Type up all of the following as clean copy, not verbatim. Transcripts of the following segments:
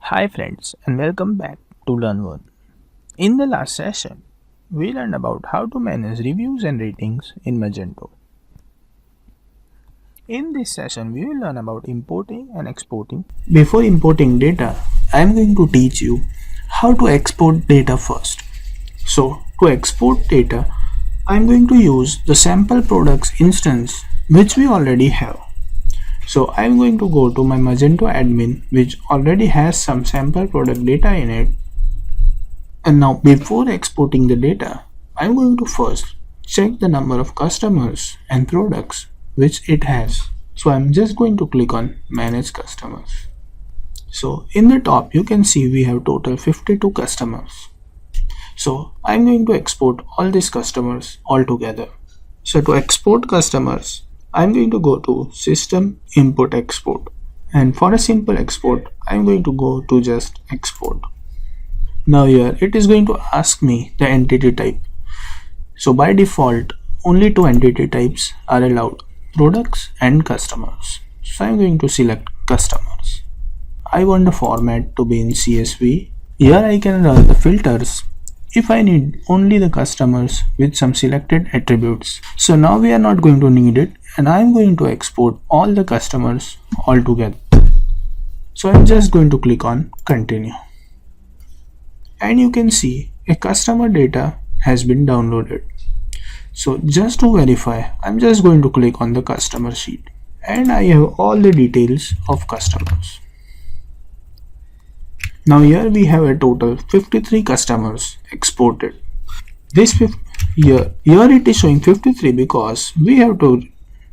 Hi friends and welcome back to LearnVern. In the last session, we learned about how to manage reviews and ratings in Magento. In this session, we will learn about importing and exporting. Before importing data, I am going to teach you how to export data first. So, to export data, I am going to use the sample products instance which we already have. So I'm going to go to my Magento admin which already has some sample product data in it. And now before exporting the data, I'm going to first check the number of customers and products which it has. So I'm just going to click on manage customers. So in the top you can see we have total 52 customers. So I'm going to export all these customers all together. So to export customers, I'm going to go to System Import Export, and for a simple export I'm going to go to just export. Now here it is going to ask me the entity type. So by default only two entity types are allowed, products and customers. So I'm going to select customers. I want the format to be in CSV. Here I can run the filters if I need only the customers with some selected attributes. So now we are not going to need it, and I am going to export all the customers all together. So I'm just going to click on continue. And you can see a customer data has been downloaded. So just to verify, I'm just going to click on the customer sheet, and I have all the details of customers. Now here we have a total 53 customers exported. Here it is showing 53 because we have to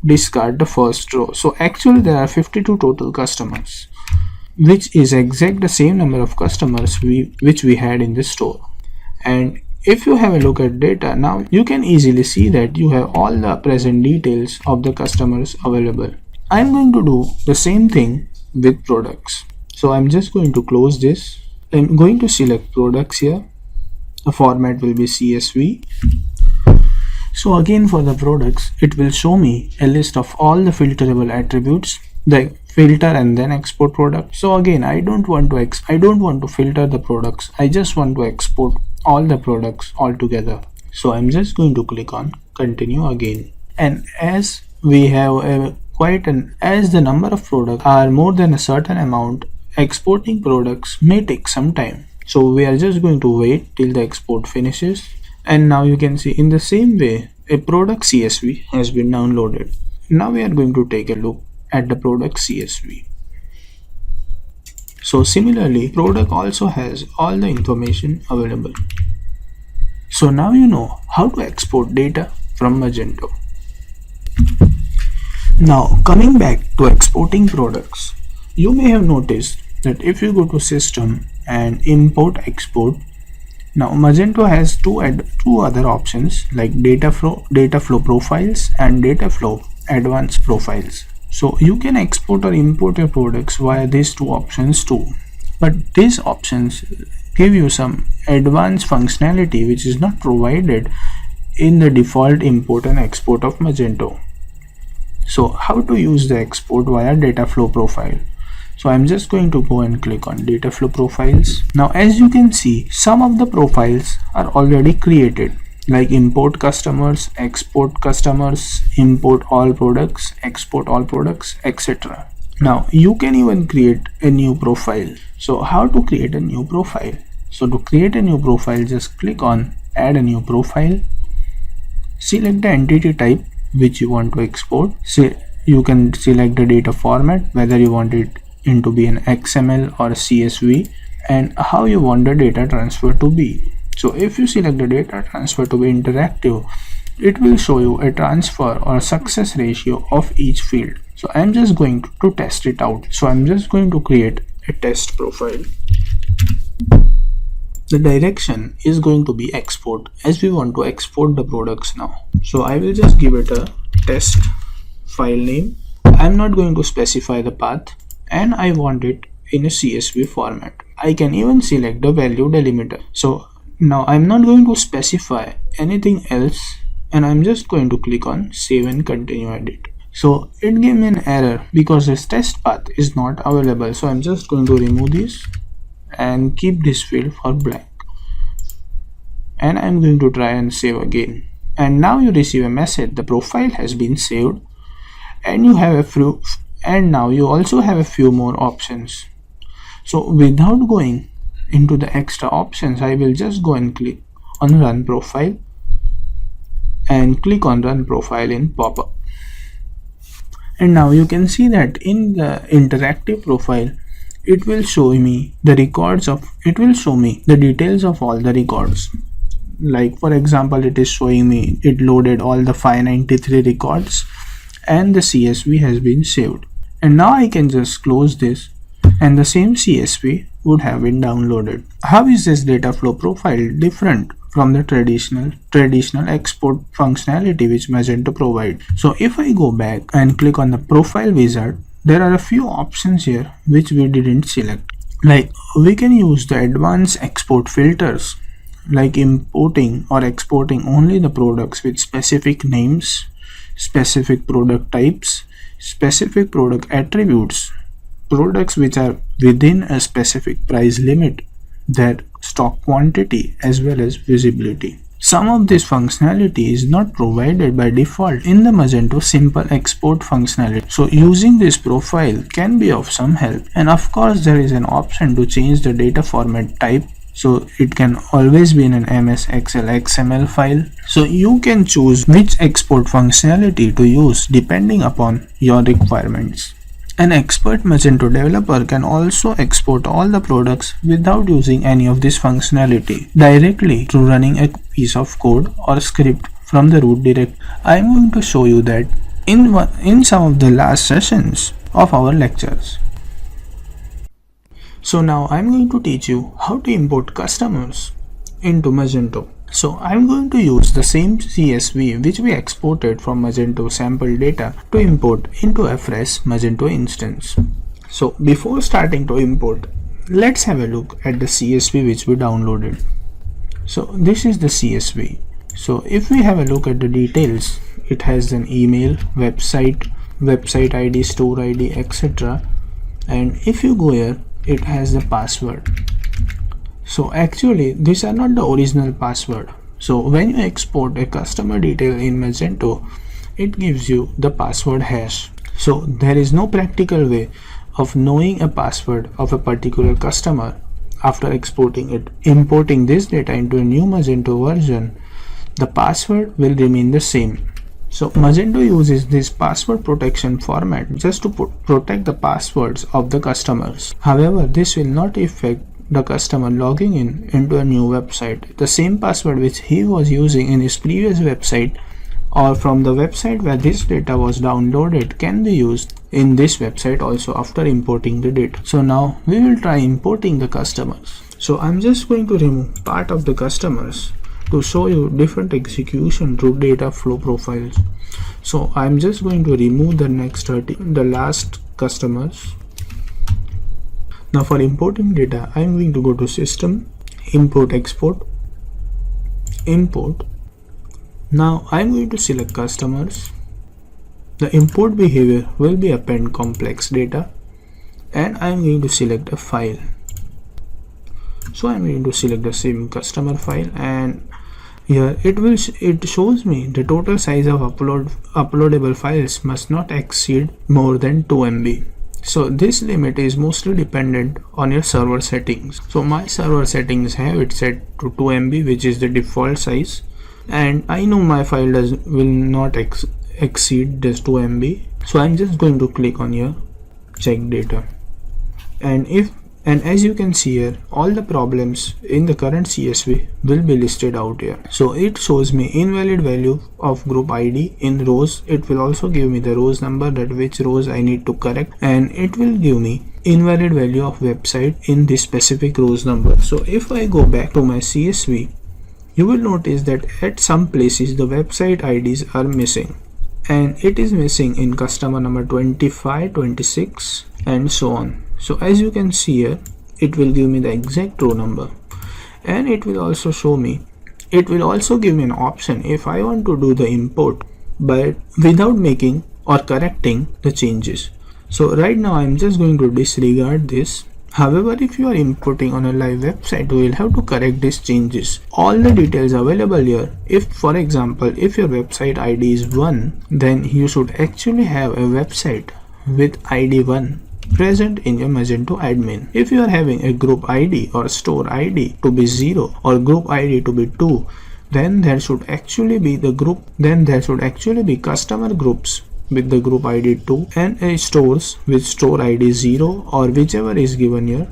discard the first row. So actually there are 52 total customers, which is exact the same number of customers which we had in the store. And if you have a look at data, now you can easily see that you have all the present details of the customers available. I'm going to do the same thing with products. So I'm just going to close this. I'm going to select products here. The format will be CSV. So again for the products, it will show me a list of all the filterable attributes, the filter and then export product. So again, I don't want to filter the products. I just want to export all the products all together. So I'm just going to click on continue again. And as we have as the number of products are more than a certain amount, exporting products may take some time. So we are just going to wait till the export finishes. And now you can see in the same way a product CSV has been downloaded. Now we are going to take a look at the product CSV. So similarly, product also has all the information available. So now you know how to export data from Magento. Now coming back to exporting products, you may have noticed that if you go to system and import export, now Magento has two other options like data flow profiles and data flow advanced profiles. So you can export or import your products via these two options too, but these options give you some advanced functionality which is not provided in the default import and export of Magento. So how to use the export via data flow profile? So I'm just going to go and click on data flow profiles. Now as you can see, some of the profiles are already created, like import customers, export customers, import all products, export all products, etc. Now you can even create a new profile. So how to create a new profile? So to create a new profile, just click on add a new profile, select the entity type which you want to export. You can select the data format, whether you want it to be an XML or a CSV, and how you want the data transfer to be. So if you select the data transfer to be interactive, it will show you a transfer or a success ratio of each field. So I'm just going to test it out. So I'm just going to create a test profile. The direction is going to be export, as we want to export the products now. So I will just give it a test file name. I'm not going to specify the path, and I want it in a CSV format. I can even select the value delimiter. So now I'm not going to specify anything else, and I'm just going to click on save and continue edit. So it gave me an error because this test path is not available. So I'm just going to remove this and keep this field for blank, and I'm going to try and save again. And now you receive a message, the profile has been saved, and you have a few, and now you also have a few more options. So without going into the extra options, I will just go and click on run profile and click on run profile in pop-up. And now you can see that in the interactive profile, it will show me the details of all the records. Like for example, it is showing me it loaded all the 593 records and the CSV has been saved. And now I can just close this and the same CSV would have been downloaded. How is this data flow profile different from the traditional export functionality which Magento provides? So if I go back and click on the profile wizard, there are a few options here which we didn't select. Like we can use the advanced export filters, like importing or exporting only the products with specific names, specific product types, specific product attributes, products which are within a specific price limit, their stock quantity as well as visibility. Some of this functionality is not provided by default in the Magento simple export functionality. So using this profile can be of some help. And of course there is an option to change the data format type. So it can always be in an MS Excel XML file. So you can choose which export functionality to use depending upon your requirements. An expert Magento developer can also export all the products without using any of this functionality directly through running a piece of code or script from the root directory. I am going to show you that in some of the last sessions of our lectures. So now I am going to teach you how to import customers into Magento. So I am going to use the same CSV which we exported from Magento sample data to import into a fresh Magento instance. So before starting to import, let's have a look at the CSV which we downloaded. So this is the CSV. So if we have a look at the details, it has an email, website ID, store ID, etc. And if you go here, it has the password. So actually these are not the original password. So when you export a customer detail in Magento, it gives you the password hash. So there is no practical way of knowing a password of a particular customer after exporting it. Importing this data into a new Magento version, the password will remain the same. So Magento uses this password protection format just to protect the passwords of the customers. However, this will not affect the customer logging into a new website. The same password which he was using in his previous website or from the website where this data was downloaded can be used in this website also after importing the data. So now we will try importing the customers. So I'm just going to remove part of the customers to show you different execution through data flow profiles. So I'm just going to remove the last customers. Now for importing data, I'm going to go to System, Import Export, Import. Now I'm going to select customers. The import behavior will be append complex data, and I'm going to select a file. So I'm going to select the same customer file, and here it shows me the total size of uploadable files must not exceed more than 2 MB. So this limit is mostly dependent on your server settings. So my server settings have it set to 2 MB, which is the default size, and I know my file will not exceed this 2 MB. So I'm just going to click on here, check data, and as you can see here, all the problems in the current CSV will be listed out here. So it shows me invalid value of group ID in rows. It will also give me the rows number, that which rows I need to correct, and it will give me invalid value of website in this specific rows number. So if I go back to my CSV, you will notice that at some places the website IDs are missing, and it is missing in customer number 25, 26 and so on. So as you can see here, it will give me the exact row number, and it will also give me an option if I want to do the import but without making or correcting the changes. So right now I'm just going to disregard this. However, if you are importing on a live website, we will have to correct these changes. All the details available here. If, for example, if your website ID is 1, then you should actually have a website with ID 1 present in your Magento admin. If you are having a group ID or store ID to be 0 or group ID to be 2, then there should actually be customer groups with the group ID 2 and a stores with store ID 0 or whichever is given here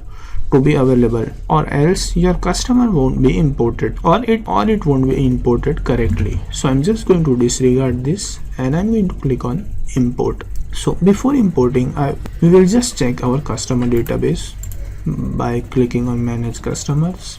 to be available, or else your customer won't be imported or it won't be imported correctly. So I'm just going to disregard this and I'm going to click on import. So before importing, we will just check our customer database by clicking on manage customers,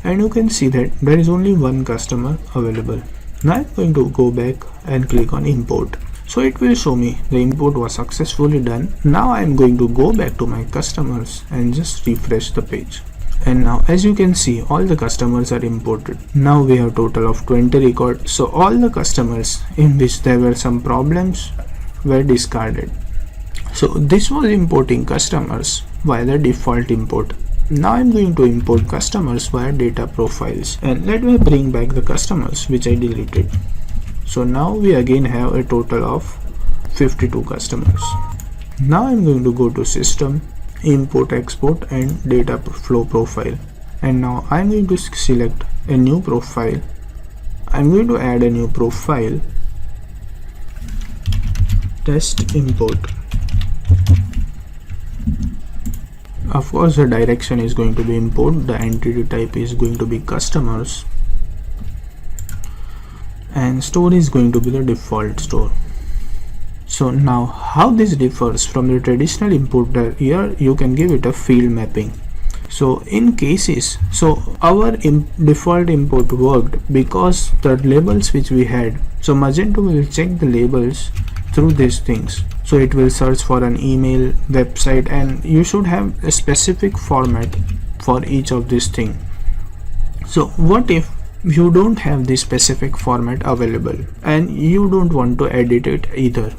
and you can see that there is only one customer available. Now I'm going to go back and click on import. So it will show me the import was successfully done. Now I'm going to go back to my customers and just refresh the page. And now as you can see, all the customers are imported. Now we have total of 20 records. So all the customers in which there were some problems were discarded. So this was importing customers via the default import. Now I'm going to import customers via data profiles, and let me bring back the customers which I deleted. So now we again have a total of 52 customers. Now I'm going to go to system, import, export and data flow profile, and now I'm going to select a new profile. I'm going to add a new profile, test import. Of course, the direction is going to be import, the entity type is going to be customers, and store is going to be the default store. So now how this differs from the traditional importer, here you can give it a field mapping. So in cases, so our default import worked because the labels which we had, so Magento will check the labels through these things. So it will search for an email, website, and you should have a specific format for each of these things. So what if you don't have this specific format available and you don't want to edit it either?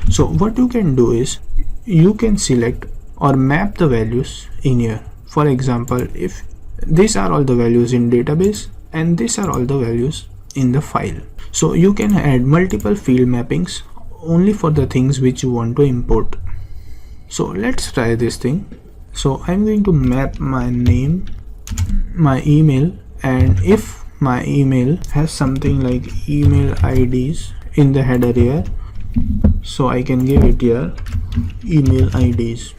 So what you can do is you can select or map the values in here. For example, if these are all the values in database and these are all the values in the file, so you can add multiple field mappings only for the things which you want to import. So let's try this thing. So I'm going to map my name, my email, and if my email has something like email IDs in the header here, so I can give it here email IDs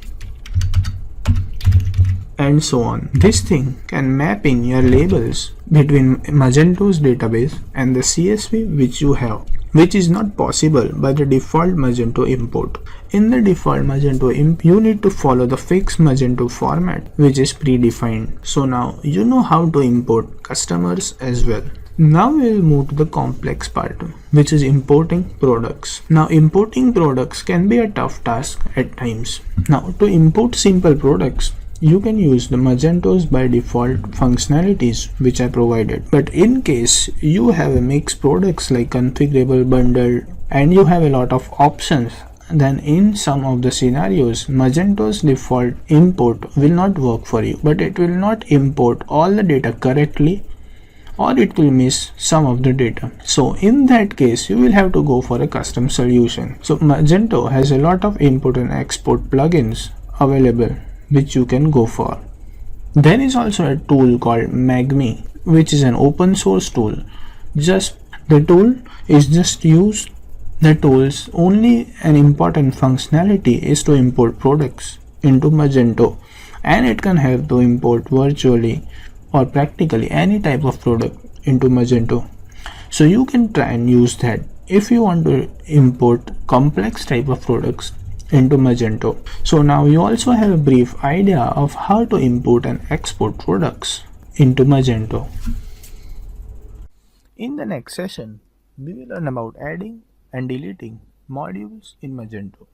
and so on. This thing can map in your labels between Magento's database and the CSV which you have, which is not possible by the default Magento import. In the default Magento import, you need to follow the fixed Magento format which is predefined. So now you know how to import customers as well. Now we will move to the complex part, which is importing products. Now importing products can be a tough task at times. Now to import simple products, you can use the Magento's by default functionalities which I provided. But in case you have a mixed products like configurable, bundle, and you have a lot of options, then in some of the scenarios Magento's default import will not work for you, but it will not import all the data correctly, or it will miss some of the data. So in that case you will have to go for a custom solution. So Magento has a lot of import and export plugins available which you can go for. There is also a tool called Magme, which is an open source tool. The tool is just used the tools. Only an important functionality is to import products into Magento, and it can help to import virtually or practically any type of product into Magento. So you can try and use that if you want to import complex type of products into Magento. So now you also have a brief idea of how to import and export products into Magento. In the next session, we will learn about adding and deleting modules in Magento.